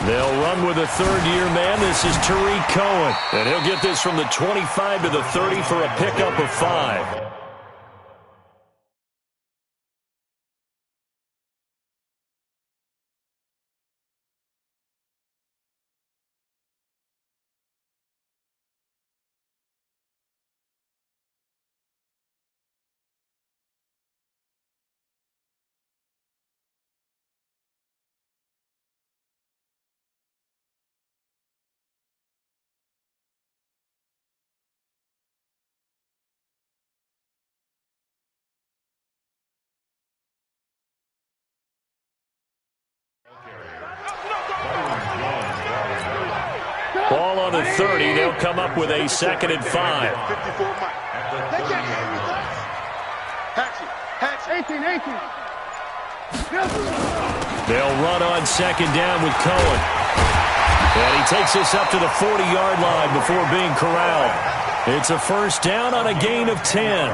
They'll run with a third-year man. This is Tariq Cohen. And he'll get this from the 25 to the 30 for a pickup of 5. Ball on the 30. They'll come up with a 2nd and 5. 18. They'll run on 2nd down with Cohen. And he takes this up to the 40-yard line before being corralled. It's a 1st down on a gain of 10.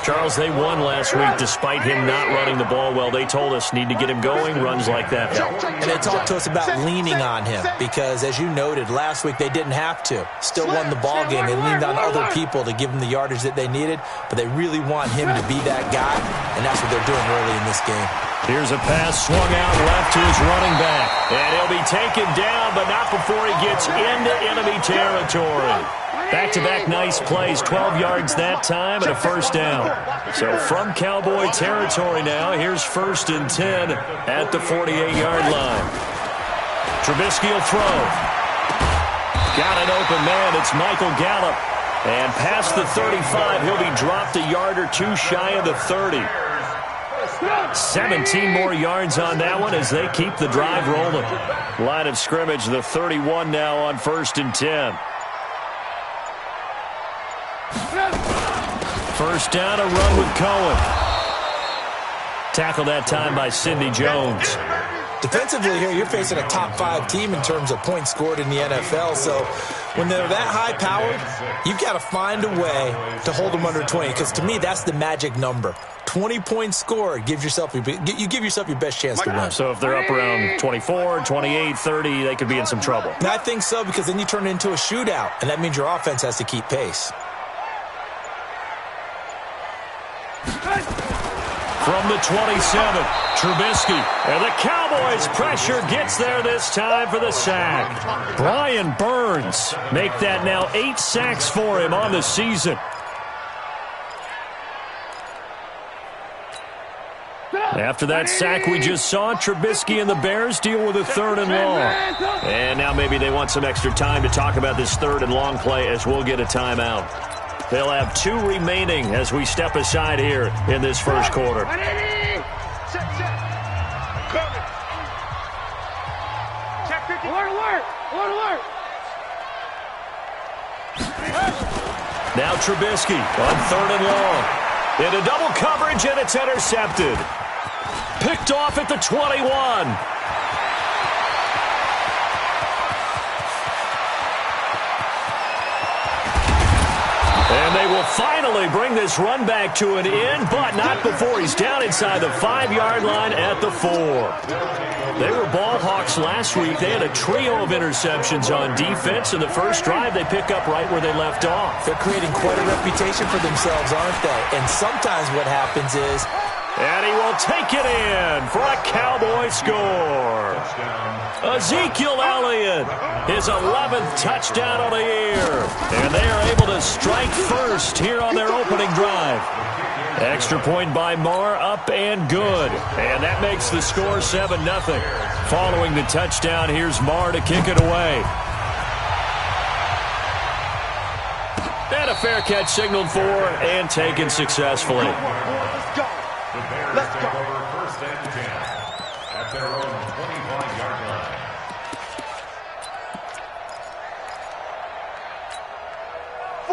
Charles, they won last week despite him not running the ball well. They told us need to get him going. Runs like that help. And they talked to us about leaning on him because, as you noted, last week they didn't have to. Still won the ball game. They leaned on other people to give them the yardage that they needed, but they really want him to be that guy, and that's what they're doing early in this game. Here's a pass swung out left to his running back. And he'll be taken down, but not before he gets into enemy territory. Back-to-back nice plays, 12 yards that time and a 1st down. So from Cowboy territory now, here's 1st and 10 at the 48-yard line. Trubisky will throw. Got an open man. It's Michael Gallup. And past the 35, he'll be dropped a yard or 2 shy of the 30. 17 more yards on that one as they keep the drive rolling. Line of scrimmage, the 31 now on 1st and 10. 1st down, a run with Cohen. Tackled that time by Sidney Jones. Defensively here, you're facing a top 5 team in terms of points scored in the NFL. So when they're that high-powered, you've got to find a way to hold them under 20. Because to me, that's the magic number. 20 points scored, you give yourself your best chance to win. So if they're up around 24, 28, 30, they could be in some trouble. And I think so, because then you turn it into a shootout, and that means your offense has to keep pace. From the 27, Trubisky. And the Cowboys' pressure gets there this time for the sack. Brian Burns make that now 8 sacks for him on the season. After that sack we just saw, Trubisky and the Bears deal with a 3rd and long. And now maybe they want some extra time to talk about this 3rd and long play as we'll get a timeout. They'll have 2 remaining as we step aside here in this 1st quarter. Now Trubisky on 3rd and long. Into double coverage, and it's intercepted. Picked off at the 21. And they will finally bring this run back to an end, but not before he's down inside the 5-yard line at the 4. They were ball hawks last week. They had a trio of interceptions on defense. In the first drive, they pick up right where they left off. They're creating quite a reputation for themselves, aren't they? And sometimes what happens is... And he will take it in for a Cowboy score. Ezekiel Elliott, his 11th touchdown of the year. And they are able to strike first here on their opening drive. Extra point by Marr, up and good. And that makes the score 7-0. Following the touchdown, here's Marr to kick it away. And a fair catch signaled for and taken successfully. Let's go. Let's go. 1st and 10 at their own 25-yard line.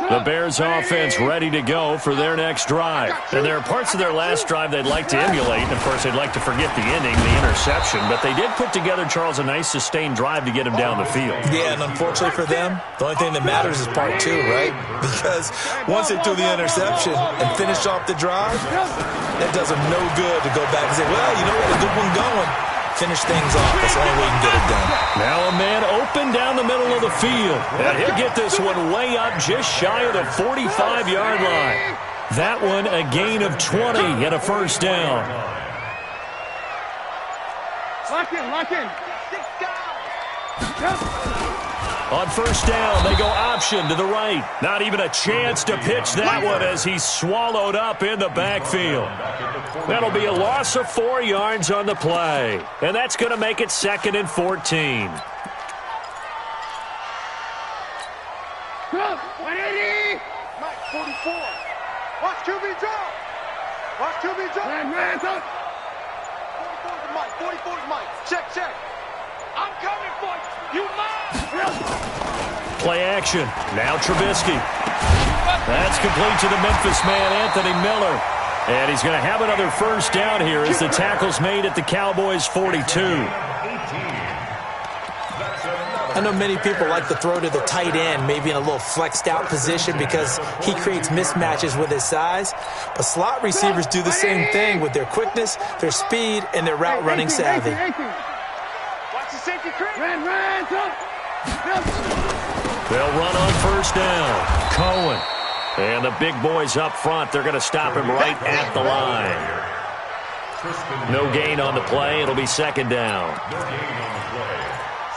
The Bears offense ready to go for their next drive. And there are parts of their last drive they'd like to emulate. And, of course, they'd like to forget the ending, the interception. But they did put together, Charles, a nice sustained drive to get him down the field. Yeah, and unfortunately for them, the only thing that matters is part two, right? Because once they threw the interception and finished off the drive, that does them no good to go back and say, well, you know what, a good one going. Finish things off. That's the only way you can get it done. Now a man open down the middle of the field. And he'll get this one way up just shy of the 45-yard line. That one a gain of 20 and a first down. Lock in, lock in. On first down, they go option to the right. Not even a chance to pitch that one as he's swallowed up in the backfield. That'll be a loss of 4 yards on the play. And that's going to make it 2nd and 14. 180. Mike, 44. Watch QB draw. Watch QB draw. Hands up. 44 to Mike. 44 to Mike. Check, check. I'm coming for you. You mine. Play action. Now Trubisky. That's complete to the Memphis man, Anthony Miller. And he's going to have another first down here as the tackle's made at the Cowboys' 42. I know many people like to throw to the tight end, maybe in a little flexed out position because he creates mismatches with his size. But slot receivers do the same thing with their quickness, their speed, and their route running savvy. Watch the safety creep. Run. They'll run on first down. Cohen. And the big boys up front, they're going to stop him right at the line. No gain on the play. It'll be 2nd down. No gain on the play.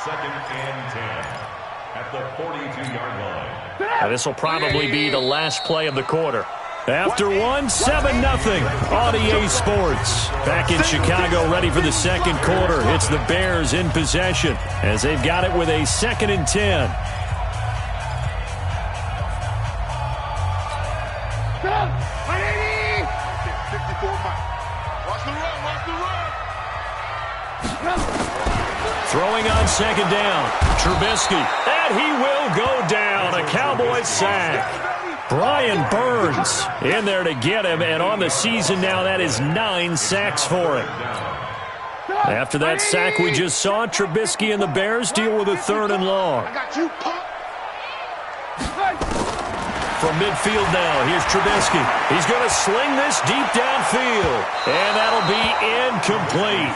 2nd and 10 at the 42-yard line. Now, this will probably be the last play of the quarter. After one, 7-0 on EA Sports. Back in Chicago, ready for the second quarter. It's the Bears in possession as they've got it with a 2nd and 10. Throwing on 2nd down. Trubisky. And he will go down. A Cowboys sack. Brian Burns in there to get him. And on the season now, that is 9 sacks for him. After that sack we just saw, Trubisky and the Bears deal with a 3rd and long. From midfield now, here's Trubisky. He's going to sling this deep downfield. And that'll be incomplete.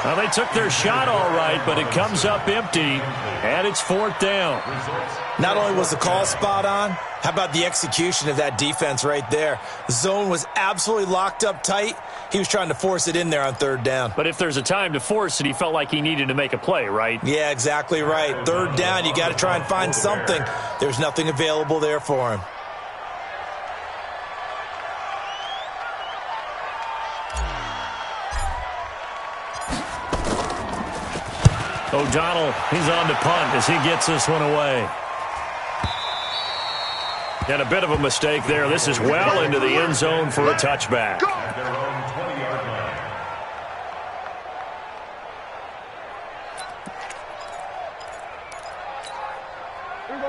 Well, they took their shot all right, but it comes up empty, and it's 4th down. Not only was the call spot on, how about the execution of that defense right there? The zone was absolutely locked up tight. He was trying to force it in there on 3rd down. But if there's a time to force it, he felt like he needed to make a play, right? Yeah, exactly right. 3rd down, you got to try and find something. There's nothing available there for him. O'Donnell, he's on to punt as he gets this one away. And a bit of a mistake there. This is well into the end zone for a touchback. Their own 20-yard line.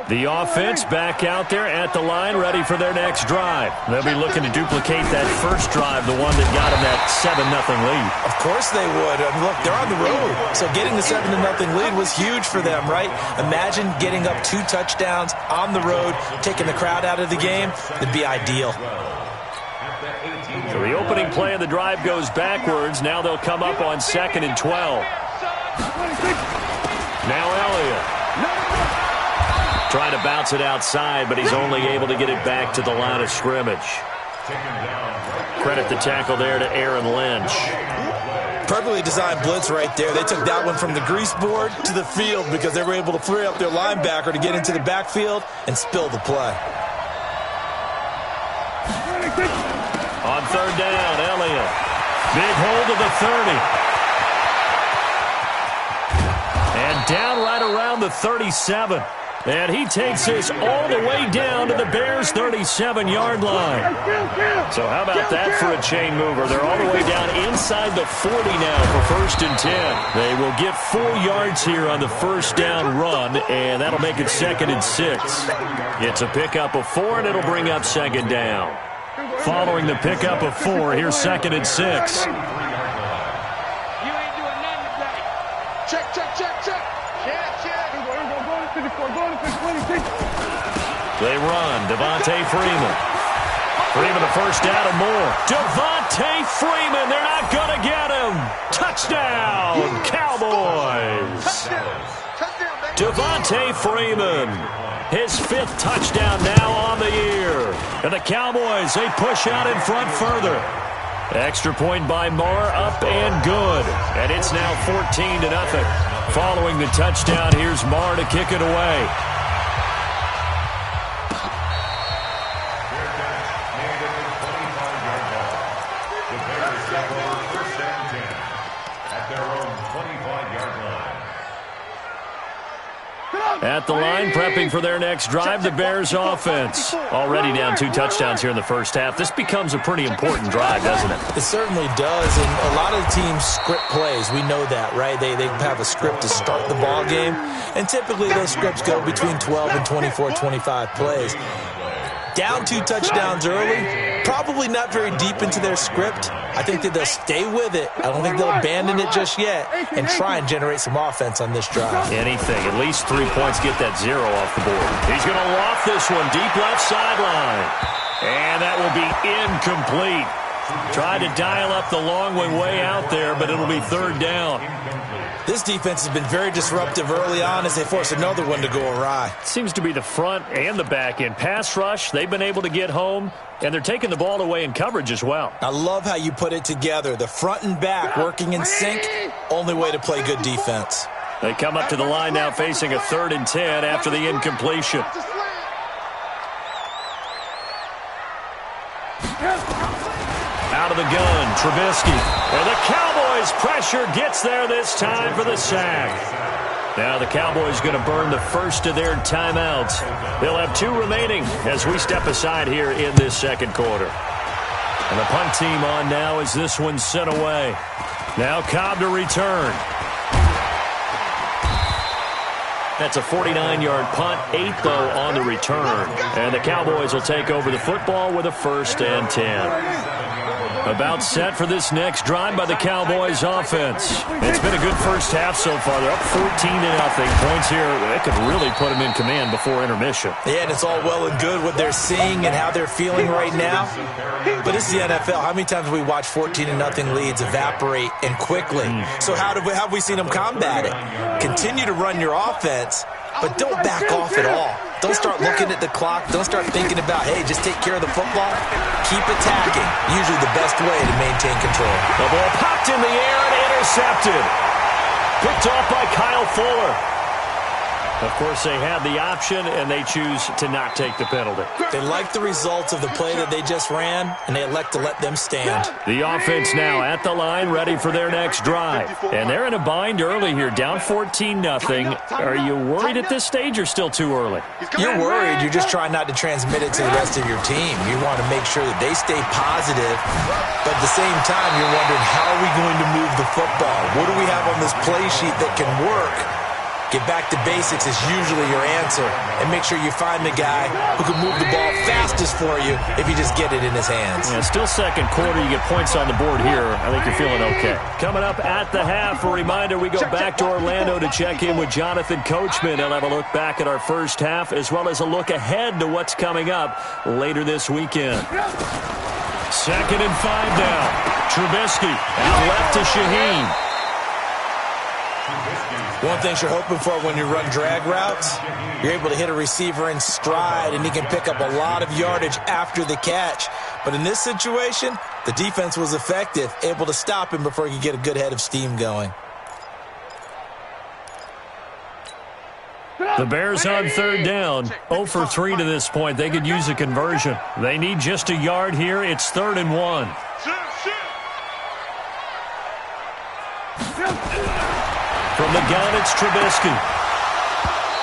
The offense back out there at the line, ready for their next drive. They'll be looking to duplicate that first drive, the one that got them that 7-0 lead. Of course they would. I mean, look, they're on the road, so getting the 7-0 lead was huge for them, right? Imagine getting up 2 touchdowns on the road, taking the crowd out of the game. It'd be ideal. So the opening play of the drive goes backwards. Now they'll come up on 2nd and 12. Now Elliott. Trying to bounce it outside, but he's only able to get it back to the line of scrimmage. Credit the tackle there to Aaron Lynch. Perfectly designed blitz right there. They took that one from the grease board to the field because they were able to free up their linebacker to get into the backfield and spill the play. On 3rd down, Elliott. Big hold of the 30. And down right around the 37. And he takes this all the way down to the Bears' 37-yard line. So how about that for a chain mover? They're all the way down inside the 40 now for 1st and 10. They will get 4 yards here on the first down run, and that'll make it 2nd and 6. It's a pickup of 4, and it'll bring up 2nd down. Following the pickup of 4, here's 2nd and 6. You ain't doing nothing today. Check, check, check, check. Check, check. They run. Devontae Freeman. Freeman a first down and more. Devontae Freeman. They're not going to get him. Touchdown, Cowboys. Devontae Freeman. His 5th touchdown now on the year. And the Cowboys, they push out in front further. Extra point by Marr, up and good. And it's now 14-0. Following the touchdown, here's Marr to kick it away. At the line, prepping for their next drive, the Bears offense. Already down 2 touchdowns here in the first half. This becomes a pretty important drive, doesn't it? It certainly does, and a lot of teams script plays. We know that, right? They have a script to start the ball game, and typically those scripts go between 12 and 24, 25 plays. Down 2 touchdowns early, probably not very deep into their script. I think that they'll stay with it. I don't think they'll abandon it just yet and try and generate some offense on this drive. Anything. At least 3 points, get that 0 off the board. He's going to loft this one deep left sideline. And that will be incomplete. Tried to dial up the long way out there, but it'll be 3rd down. This defense has been very disruptive early on as they force another one to go awry. Seems to be the front and the back end. Pass rush, they've been able to get home, and they're taking the ball away in coverage as well. I love how you put it together. The front and back working in sync, only way to play good defense. They come up to the line now facing a 3rd and 10 after the incompletion. Out of the gun, Trubisky. And the Cowboys' pressure gets there this time for the sack. Now the Cowboys going to burn the first of their timeouts. They'll have 2 remaining as we step aside here in this 2nd quarter. And the punt team on now as this one's sent away. Now Cobb to return. That's a 49-yard punt, 8 though on the return. And the Cowboys will take over the football with a 1st and 10. About set for this next drive by the Cowboys offense. It's been a good first half so far. They're up 14-0. Points here, they could really put them in command before intermission. Yeah, and it's all well and good what they're seeing and how they're feeling right now. But it's the NFL. How many times have we watched 14-0 leads evaporate and quickly? So how have we seen them combat it? Continue to run your offense, but don't back off at all. Don't start looking at the clock. Don't start thinking about, hey, just take care of the football. Keep attacking. Usually the best way to maintain control. The ball popped in the air and intercepted. Picked off by Kyle Fuller. Of course, they had the option, and they choose to not take the penalty. They like the results of the play that they just ran, and they elect to let them stand. The offense now at the line, ready for their next drive. And they're in a bind early here, down 14-0. Are you worried at this stage or still too early? You're worried. You're just trying not to transmit it to the rest of your team. You want to make sure that they stay positive, but at the same time, you're wondering, how are we going to move the football? What do we have on this play sheet that can work? Get back to basics is usually your answer. And make sure you find the guy who can move the ball fastest for you if you just get it in his hands. Yeah, still 2nd quarter. You get points on the board here. I think you're feeling okay. Coming up at the half, a reminder, we go back to Orlando to check in with Jonathan Coachman. He'll have a look back at our first half as well as a look ahead to what's coming up later this weekend. 2nd and 5 now. Trubisky out left to Shaheen. One thing you're hoping for when you run drag routes, you're able to hit a receiver in stride, and he can pick up a lot of yardage after the catch. But in this situation, the defense was effective, able to stop him before he could get a good head of steam going. The Bears on 3rd down, 0 for 3 to this point. They could use a conversion. They need just a yard here. It's 3rd and 1. From the gun, it's Trubisky.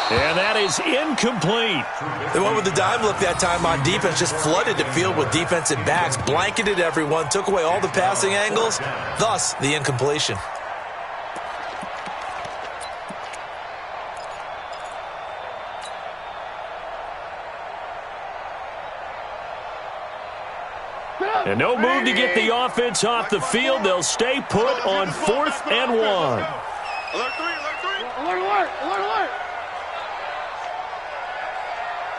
And that is incomplete. They went with the dime look that time on defense, just flooded the field with defensive backs, blanketed everyone, took away all the passing angles, thus the incompletion. And no move to get the offense off the field. They'll stay put on 4th and 1. Alert 3, alert 3. Alert, alert, alert, alert.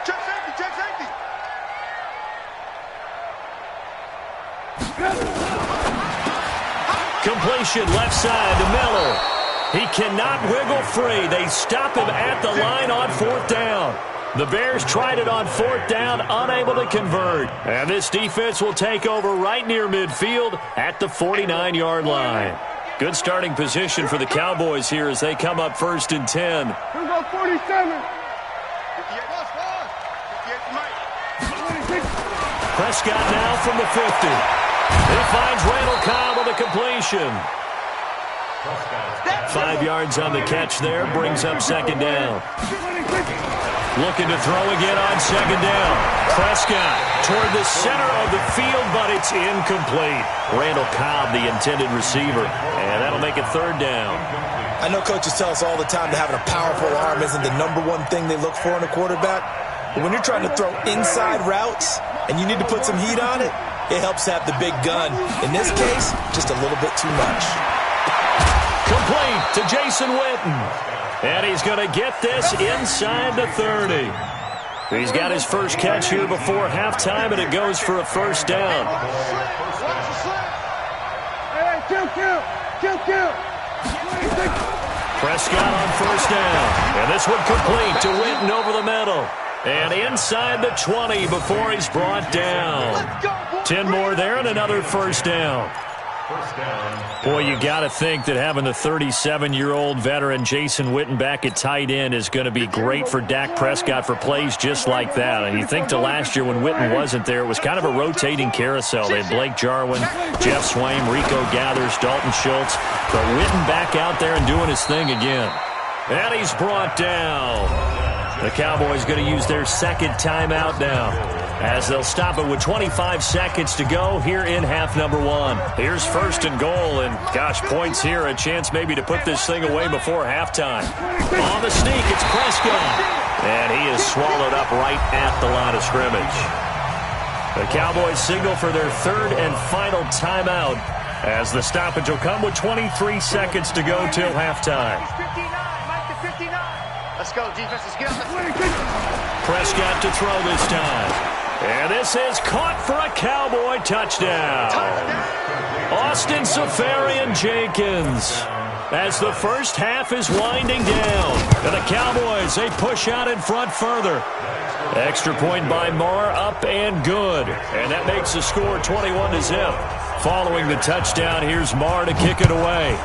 Check safety, check safety. Completion left side to Miller. He cannot wiggle free. They stop him at the line on 4th down. The Bears tried it on 4th down, unable to convert. And this defense will take over right near midfield at the 49-yard line. Good starting position for the Cowboys here as they come up 1st and 10. Here go 47. Prescott now from the 50. He finds Randall Cobb with a completion. 5 yards on the catch there, brings up 2nd down. Looking to throw again on 2nd down. Prescott toward the center of the field, but it's incomplete. Randall Cobb, the intended receiver, and that'll make it 3rd down. I know coaches tell us all the time that having a powerful arm isn't the #1 thing they look for in a quarterback. But when you're trying to throw inside routes and you need to put some heat on it, it helps to have the big gun. In this case, just a little bit too much. Complete to Jason Witten. And he's going to get this inside the 30. He's got his first catch here before halftime, and it goes for a 1st down. Prescott on 1st down. And this one complete to Witten over the middle. And inside the 20 before he's brought down. 10 more there and another 1st down. Boy, you got to think that having the 37-year-old veteran Jason Witten back at tight end is going to be great for Dak Prescott for plays just like that. And you think to last year when Witten wasn't there, it was kind of a rotating carousel. They had Blake Jarwin, Jeff Swaim, Rico Gathers, Dalton Schultz. But Witten back out there and doing his thing again. And he's brought down. The Cowboys going to use their 2nd timeout now, as they'll stop it with 25 seconds to go here in half number 1. Here's 1st and goal, and gosh, points here, a chance maybe to put this thing away before halftime. On the sneak, it's Prescott, and he is swallowed up right at the line of scrimmage. The Cowboys signal for their 3rd and final timeout, as the stoppage will come with 23 seconds to go till halftime. Let's go, defense. Let's get on the Prescott to throw this time. And this is caught for a Cowboy touchdown. Austin Safarian-Jenkins. As the first half is winding down. And the Cowboys, they push out in front further. Extra point by Marr, up and good. And that makes the score 21-0. Following the touchdown, here's Marr to kick it away.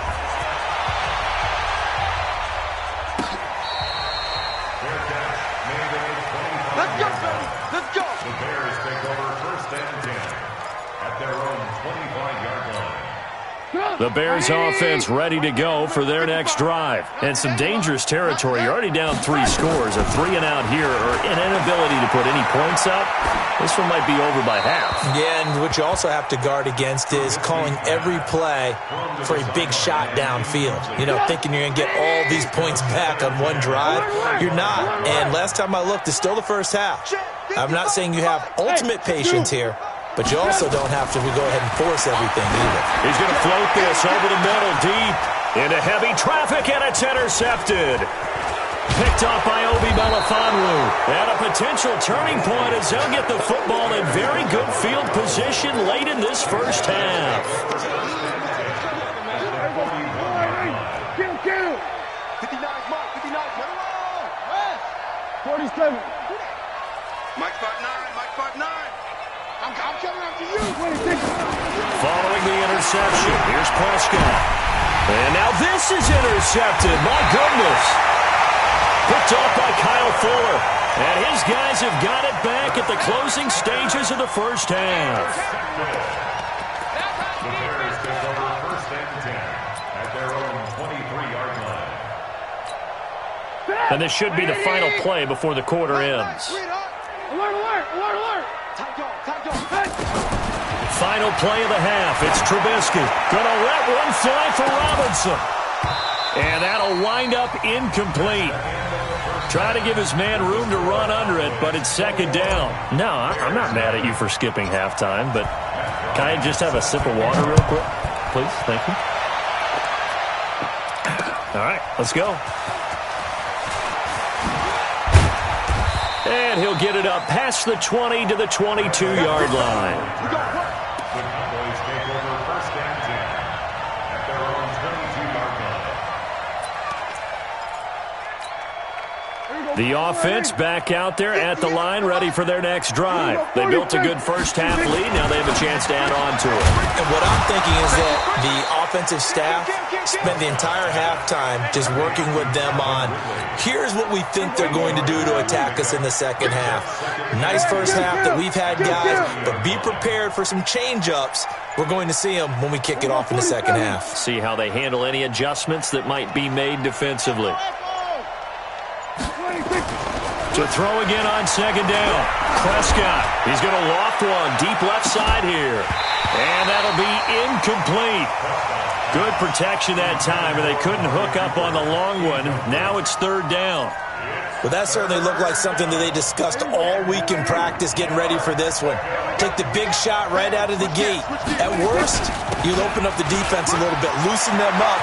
The Bears offense ready to go for their next drive. And some dangerous territory. You're already down 3 scores. A 3-and-out here or an inability to put any points up. This one might be over by half. Yeah, and what you also have to guard against is calling every play for a big shot downfield. You know, thinking you're going to get all these points back on one drive. You're not. And last time I looked, it's still the first half. I'm not saying you have ultimate patience here, but you also don't have to go ahead and force everything either. He's going to float this over the middle, deep into heavy traffic, and it's intercepted. Picked off by Obi Melifonwu. And a potential turning point as they'll get the football in very good field position late in this first half. 47. Mike 5'9", Mike 5'9". I'm coming after you. Following the interception, here's Prescott. And now this is intercepted. My goodness. Picked off by Kyle Fuller. And his guys have got it back at the closing stages of the first half. The Bears take over 1st and 10 at their own 23-yard line. And this should be the final play before the quarter ends. Alert, alert, alert, alert. Tight dog, tight dog. Final play of the half. It's Trubisky. Gonna let one fly for Robinson. And that'll wind up incomplete. Try to give his man room to run under it, but it's second down. No, I'm not mad at you for skipping halftime, but can I just have a sip of water real quick? Please, thank you. All right, let's go. And he'll get it up past the 20 to the 22-yard line. The Cowboys take over first and 10 at their own 22-yard line. The offense back out there at the line, ready for their next drive. They built a good first-half lead. Now they have a chance to add on to it. And what I'm thinking is that the offensive staff spent the entire halftime just working with them on, here's what we think they're going to do to attack us in the second half. Nice first half that we've had, guys, but be prepared for some change-ups. We're going to see them when we kick it off in the second half. See how they handle any adjustments that might be made defensively. To throw again on second down. Prescott, he's going to loft one deep left side here. And that'll be incomplete. Good protection that time, and they couldn't hook up on the long one. Now it's third down. Well, that certainly looked like something that they discussed all week in practice getting ready for this one. Take the big shot right out of the gate. At worst, you'll open up the defense a little bit, loosen them up.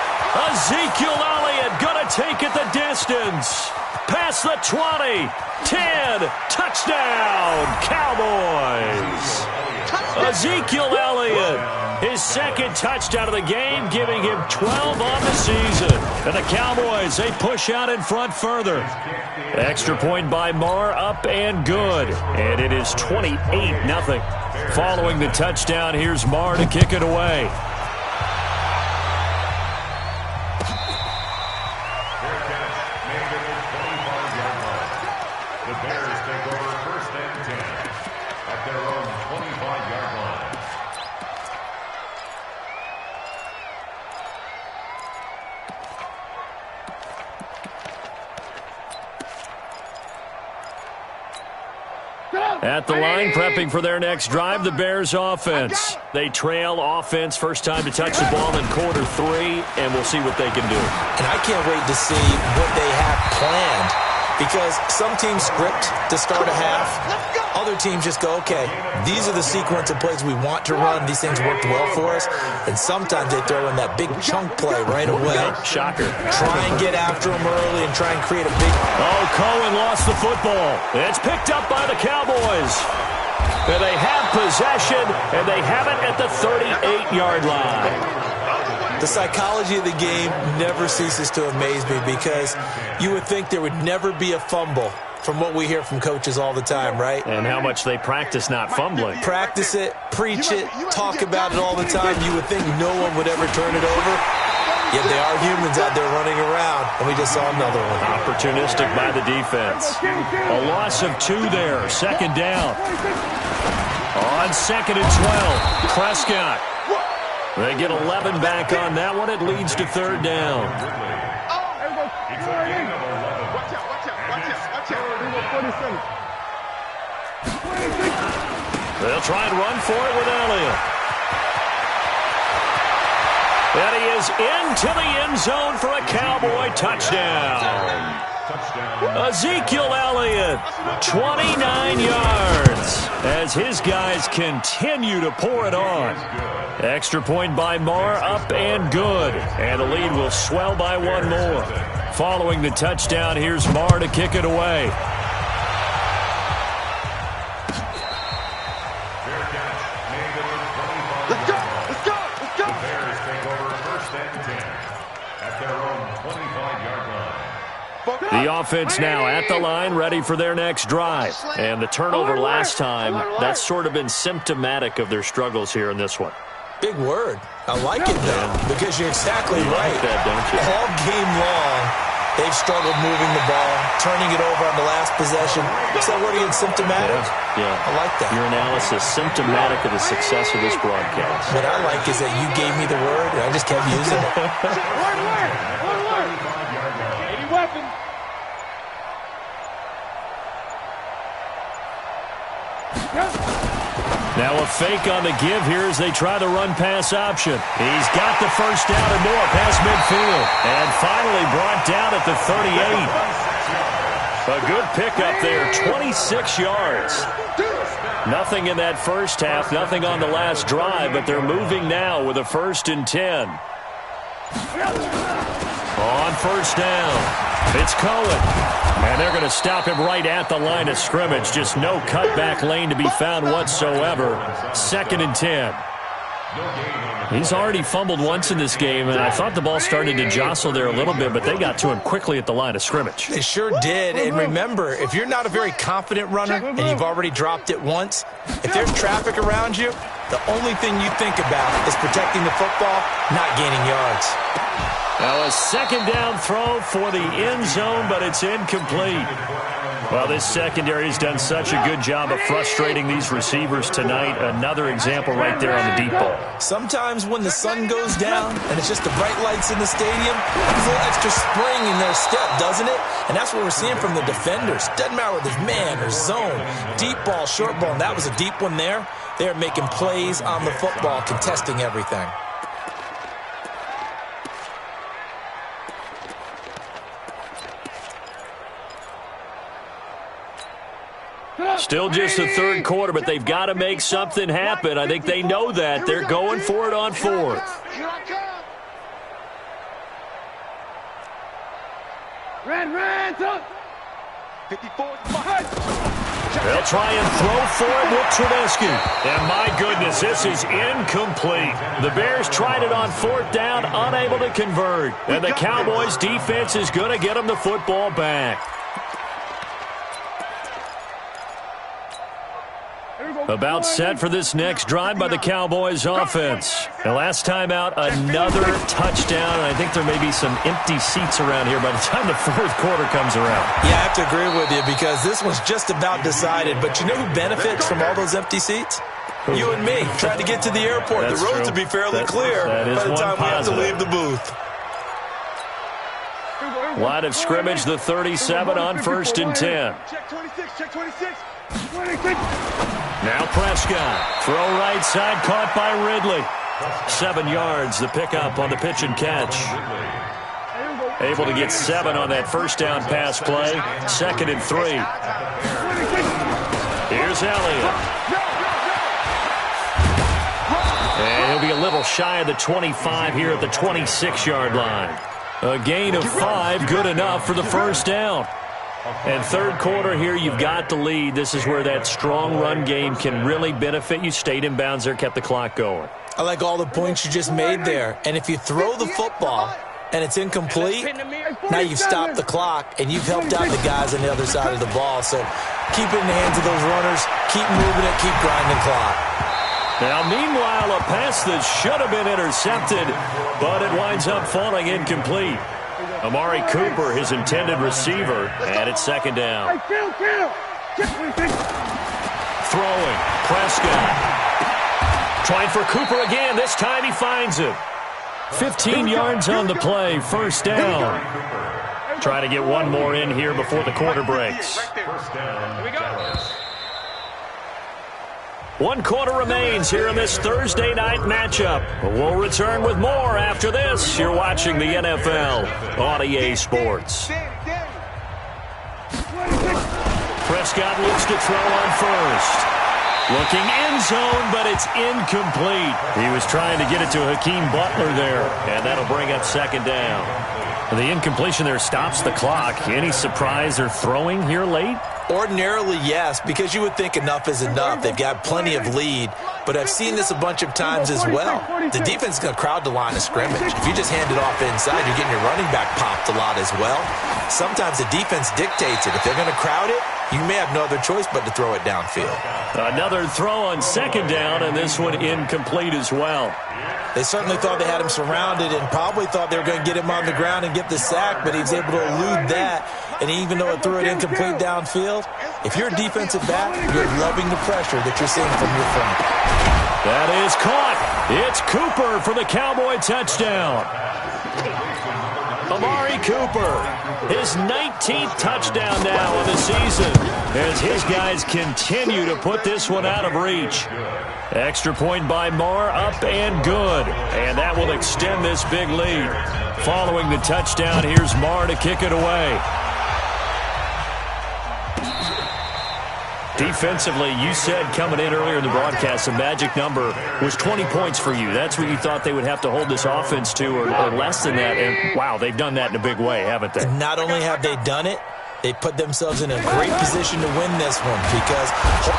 Ezekiel Elliott going to take it the distance. Past the 20, 10, touchdown, Cowboys. Ezekiel Elliott, his second touchdown of the game, giving him 12 on the season. And the Cowboys, they push out in front further. Extra point by Marr, up and good. And it is 28-0. Following the touchdown, here's Marr to kick it away. At the line, prepping for their next drive, the Bears offense. They trail offense, first time to touch the ball in quarter 3, and we'll see what they can do. And I can't wait to see what they have planned, because some teams script to start a half. Other teams just go, okay, these are the sequence of plays we want to run. These things worked well for us. And sometimes they throw in that big chunk play right away. Shocker. Try and get after them early and try and create a big... Oh, Cohen lost the football. It's picked up by the Cowboys. And they have possession, and they have it at the 38-yard line. The psychology of the game never ceases to amaze me, because you would think there would never be a fumble from what we hear from coaches all the time, right? And how much they practice not fumbling. Practice it, preach it, talk about it all the time. You would think no one would ever turn it over. Yet they are humans out there running around, and we just saw another one. Opportunistic by the defense. A loss of 2 there, second down. On second and 12, Prescott. They get 11 back on that one. It leads to third down. They'll try and run for it with Elliott. And he is into the end zone for a Cowboy touchdown. Ezekiel Elliott, 29 yards, as his guys continue to pour it on. Extra point by Marr, up and good. And the lead will swell by 1 more. Following the touchdown, here's Marr to kick it away. The offense now at the line, ready for their next drive. And the turnover last time, that's sort of been symptomatic of their struggles here in this one. Big word. I like it, though, because you're exactly right. Like that, don't you? All game long, they've struggled moving the ball, turning it over on the last possession. Is that word again, symptomatic? Yeah. I like that. Your analysis, symptomatic of the success of this broadcast. What I like is that you gave me the word, and I just kept using it. Any weapon. Now a fake on the give here as they try the run-pass option. He's got the first down and more past midfield. And finally brought down at the 38. A good pickup there, 26 yards. Nothing in that first half, nothing on the last drive, but they're moving now with a 1st and 10. On first down, it's Cohen. And they're going to stop him right at the line of scrimmage. Just no cutback lane to be found whatsoever. 2nd and 10. He's already fumbled once in this game, and I thought the ball started to jostle there a little bit, but they got to him quickly at the line of scrimmage. They sure did. And remember, if you're not a very confident runner and you've already dropped it once, if there's traffic around you, the only thing you think about is protecting the football, not gaining yards. Now a 2nd down throw for the end zone, but it's incomplete. Well, this secondary has done such a good job of frustrating these receivers tonight. Another example right there on the deep ball. Sometimes when the sun goes down and it's just the bright lights in the stadium, there's a little extra spring in their step, doesn't it? And that's what we're seeing from the defenders. Doesn't matter whether it's man or zone, deep ball, short ball, and that was a deep one there. They're making plays on the football, contesting everything. Still just the 3rd quarter, but they've got to make something happen. I think they know that. They're going for it on 4th. They'll try and throw for it with Trubisky. And my goodness, this is incomplete. The Bears tried it on 4th down, unable to convert. And the Cowboys' defense is going to get them the football back. About set for this next drive by the Cowboys offense. And last time out, another touchdown. And I think there may be some empty seats around here by the time the 4th quarter comes around. Yeah, I have to agree with you because this one's just about decided. But you know who benefits from all those empty seats? You and me, trying to get to the airport. That's the roads true. will be fairly clear by the time we have to leave the booth. Line of scrimmage, the 37 on 1st and 10. Check 26, check 26. Now Prescott. Throw right side, caught by Ridley. 7 yards, the pickup on the pitch and catch. Able to get 7 on that first down pass play. 2nd and 3. Here's Elliott. And he'll be a little shy of the 25 here at the 26-yard line. A gain of 5, good enough for the first down. And 3rd quarter here, you've got the lead. This is where that strong run game can really benefit you. Stayed in bounds there, kept the clock going. I like all the points you just made there. And if you throw the football and it's incomplete, now you've stopped the clock and you've helped out the guys on the other side of the ball. So keep it in the hands of those runners. Keep moving it. Keep grinding clock. Now, meanwhile, a pass that should have been intercepted, but it winds up falling incomplete. Amari Cooper, his intended receiver, and it's 2nd down. Throwing, Prescott. Trying for Cooper again. This time he finds it. 15 yards on the play, 1st down. Trying to get one more in here before the quarter breaks. 1 quarter remains here in this Thursday night matchup. We'll return with more after this. You're watching the NFL on EA Sports. Prescott looks to throw on first. Looking end zone, but it's incomplete. He was trying to get it to Hakeem Butler there, and that'll bring up 2nd down. The incompletion there stops the clock. Any surprise they're throwing here late? Ordinarily, yes, because you would think enough is enough. They've got plenty of lead, but I've seen this a bunch of times as well. The defense is going to crowd the line of scrimmage. If you just hand it off inside, you're getting your running back popped a lot as well. Sometimes the defense dictates it. If they're going to crowd it, you may have no other choice but to throw it downfield. Another throw on 2nd down, and this one incomplete as well. They certainly thought they had him surrounded and probably thought they were going to get him on the ground and get the sack, but he was able to elude that. And even though it threw it incomplete downfield, if you're a defensive back, you're loving the pressure that you're seeing from your front. That is caught. It's Cooper for the Cowboy touchdown. Amari Cooper, his 19th touchdown now of the season, as his guys continue to put this one out of reach. Extra point by Marr, up and good. And that will extend this big lead. Following the touchdown, here's Marr to kick it away. Defensively, you said coming in earlier in the broadcast, the magic number was 20 points for you. That's what you thought they would have to hold this offense to, or less than that. And, wow, they've done that in a big way, haven't they? And not only have they done it, they put themselves in a great position to win this one because...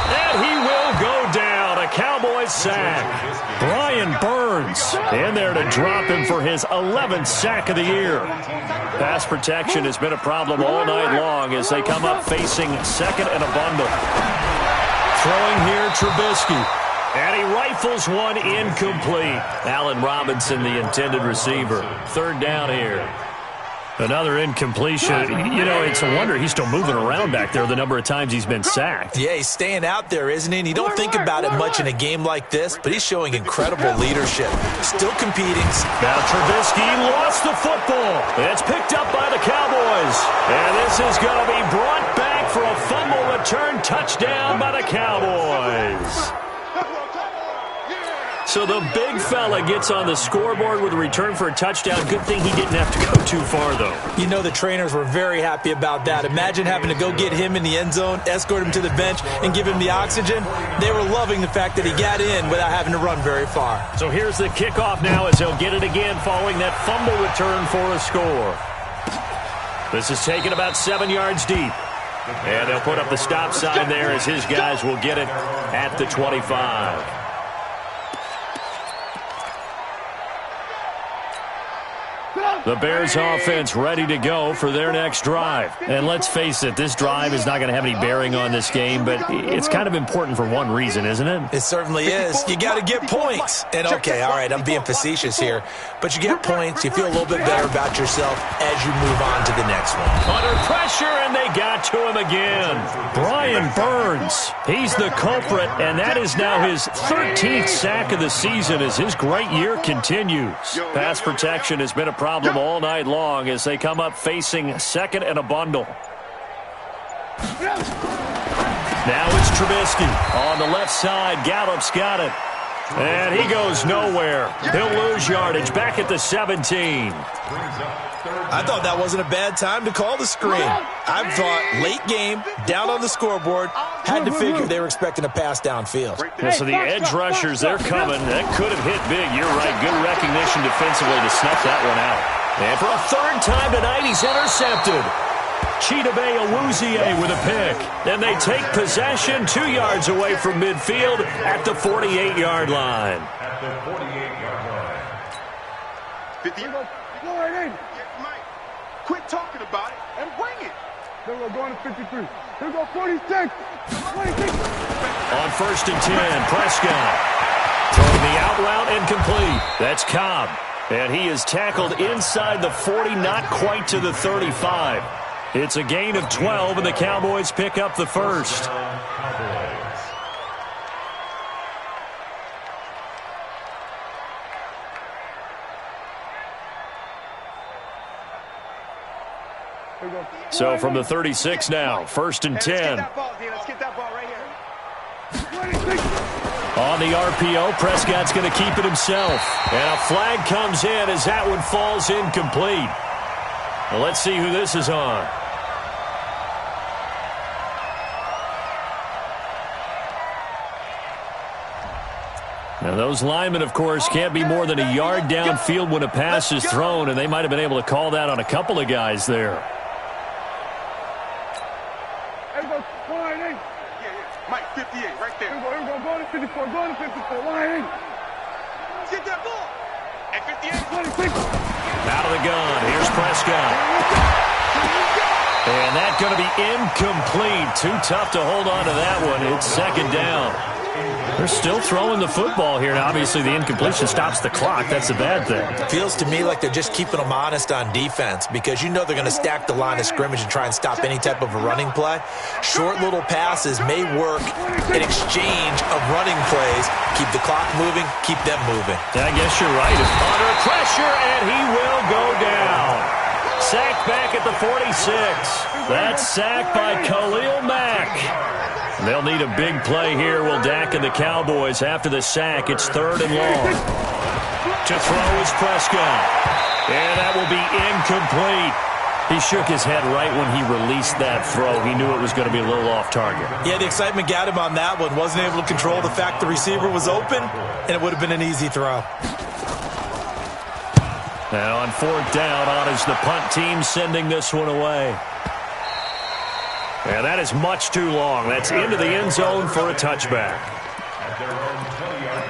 And he will go down. A Cowboys sack. Brian Burns in there to drop him for his 11th sack of the year. Pass protection has been a problem all night long as they come up facing second and a bundle. Throwing here, Trubisky. And he rifles one incomplete. Allen Robinson, the intended receiver. Third down here. Another incompletion. You know, it's a wonder he's still moving around back there the number of times he's been sacked. Yeah, he's staying out there, isn't he? And you don't think about it much in a game like this, but he's showing incredible leadership. Still competing. Now Trubisky lost the football. It's picked up by the Cowboys. And this is going to be brought back for a fumble return touchdown by the Cowboys. So the big fella gets on the scoreboard with a return for a touchdown. Good thing he didn't have to go too far, though. You know the trainers were very happy about that. Imagine having to go get him in the end zone, escort him to the bench, and give him the oxygen. They were loving the fact that he got in without having to run very far. So here's the kickoff now as he'll get it again following that fumble return for a score. This is taken about 7 yards deep. And they'll put up the stop sign there as his guys will get it at the 25. The Bears offense ready to go for their next drive. And let's face it, this drive is not going to have any bearing on this game, but it's kind of important for one reason, isn't it? It certainly is. You got to get points. And okay, all right, I'm being facetious here, but you get points, you feel a little bit better about yourself as you move on to the next one. Under pressure, and they got to him again. Brian Burns, he's the culprit, and that is now his 13th sack of the season as his great year continues. Pass protection has been a problem all night long as they come up facing second and a bundle. Now it's Trubisky on the left side. Gallup's got it. And he goes nowhere. He'll lose yardage back at the 17. I thought that wasn't a bad time to call the screen. I thought late game, down on the scoreboard, had to figure they were expecting a pass downfield. Yeah, so the edge rushers, they're coming. That could have hit big. You're right. Good recognition defensively to snuff that one out. And for a third time tonight, he's intercepted. Chidobe Awuzie with a pick. Then they take possession 2 yards away from midfield at the 48-yard line. At the 48-yard line. 50. Mike, quit talking about it and bring it. Then we're going to 53. Here we go, 46. 26. On first and 10, Prescott. Throwing the out route and complete. That's Cobb. And he is tackled inside the 40, not quite to the 35. It's a gain of 12, and the Cowboys pick up the first. So from the 36 now, first and 10. Let's get that ball right here. On the RPO, Prescott's going to keep it himself. And a flag comes in as that one falls incomplete. Well, let's see who this is on. Now, those linemen, of course, can't be more than a yard downfield when a pass is thrown, and they might have been able to call that on a couple of guys there. Mike, 58, right there. Here we go, go to 54, go to 54, line. Let's get that ball. At 58. 26. Out of the gun, here's Prescott. And that's going to be incomplete. Too tough to hold on to that one. It's second down. They're still throwing the football here. Now, obviously, the incompletion stops the clock. That's a bad thing. Feels to me like they're just keeping them honest on defense because you know they're going to stack the line of scrimmage and try and stop any type of a running play. Short little passes may work in exchange of running plays. Keep the clock moving, keep them moving. I guess you're right. It's under pressure, and he will go down. Sacked back at the 46. That's sacked by Khalil Mack. They'll need a big play here, will Dak and the Cowboys. After the sack, it's 3rd and long. To throw is Prescott. And that will be incomplete. He shook his head right when he released that throw. He knew it was going to be a little off target. Yeah, the excitement got him on that one. Wasn't able to control the fact the receiver was open, and it would have been an easy throw. Now on 4th down, on is the punt team sending this one away. And that is much too long. That's into the end zone for a touchback. At their own 20-yard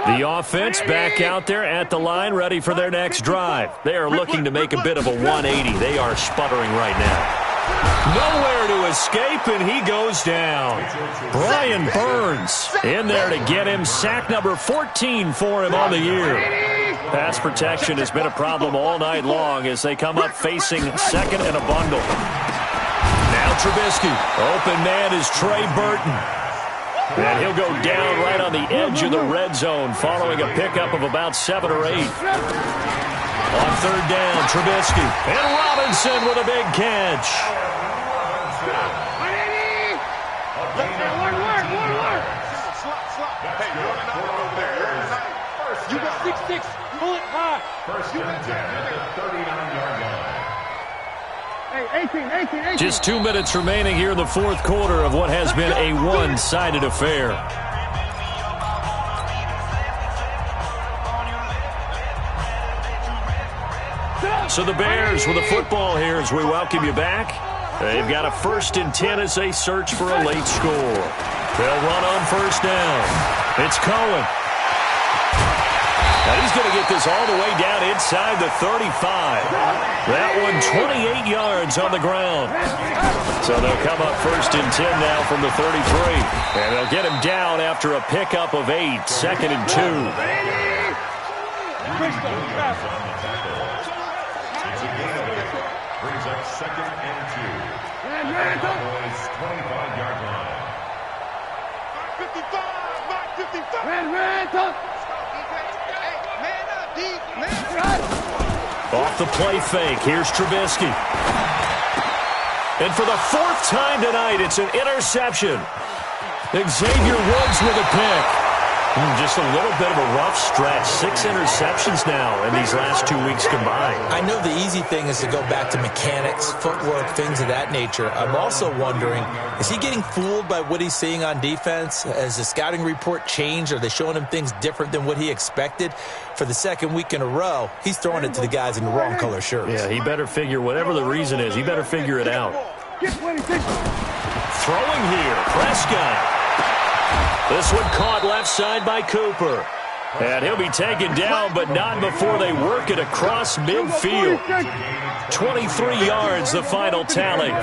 line. The offense back out there at the line, ready for their next drive. They are looking to make a bit of a 180. They are sputtering right now. Nowhere to escape, and he goes down. Brian Burns in there to get him. Sack number 14 for him on the year. Pass protection has been a problem all night long as they come up facing second and a bundle. Now Trubisky. Open man is Trey Burton. And he'll go down right on the edge of the red zone following a pickup of about 7 or 8. On 3rd down, Trubisky. And Robinson with a big catch. You got 6'6", pull it high. First and 10 at the 39-yard line. Hey, 18. Just 2 minutes remaining here in the 4th quarter of what has been a one-sided affair. So the Bears with the football here as we welcome you back. They've got a 1st and 10 as they search for a late score. They'll run on 1st down. It's Cohen. Now he's going to get this all the way down inside the 35. That one 28 yards on the ground. So they'll come up 1st and 10 now from the 33. And they'll get him down after a pickup of 8. 2nd and 2. Brings up 2nd and 2. Cowboys 25-yard line. 55. Off the play fake, here's Trubisky. And for the 4th time tonight, it's an interception. Xavier Woods with a pick. Just a little bit of a rough stretch. 6 interceptions now in these last 2 weeks combined. I know the easy thing is to go back to mechanics, footwork, things of that nature. I'm also wondering, is he getting fooled by what he's seeing on defense? Has the scouting report changed? Are they showing him things different than what he expected? For the 2nd week in a row, he's throwing it to the guys in the wrong color shirts. Yeah, he better figure, whatever the reason is, he better figure it out. Throwing here, Prescott. This one caught left side by Cooper. And he'll be taken down, but not before they work it across midfield. 23 yards, the final tally.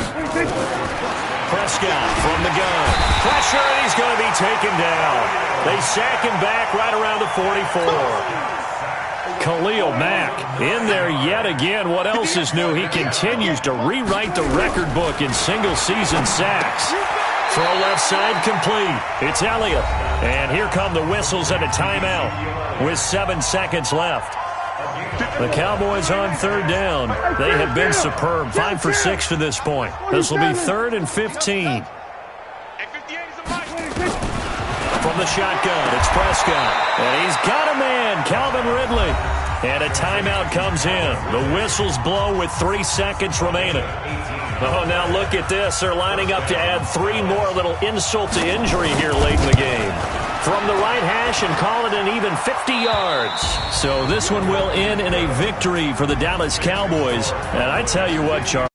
Prescott from the gun. Pressure, and he's going to be taken down. They sack him back right around the 44. Khalil Mack in there yet again. What else is new? He continues to rewrite the record book in single-season sacks. Throw left side complete. It's Elliott. And here come the whistles and a timeout with 7 seconds left. The Cowboys on 3rd down. They have been superb. 5 for 6 to this point. This will be 3rd and 15. From the shotgun, it's Prescott. And he's got a man, Calvin Ridley. And a timeout comes in. The whistles blow with 3 seconds remaining. Oh, now look at this. They're lining up to add 3 more, little insult to injury here late in the game. From the right hash and call it an even 50 yards. So this one will end in a victory for the Dallas Cowboys. And I tell you what, Charles.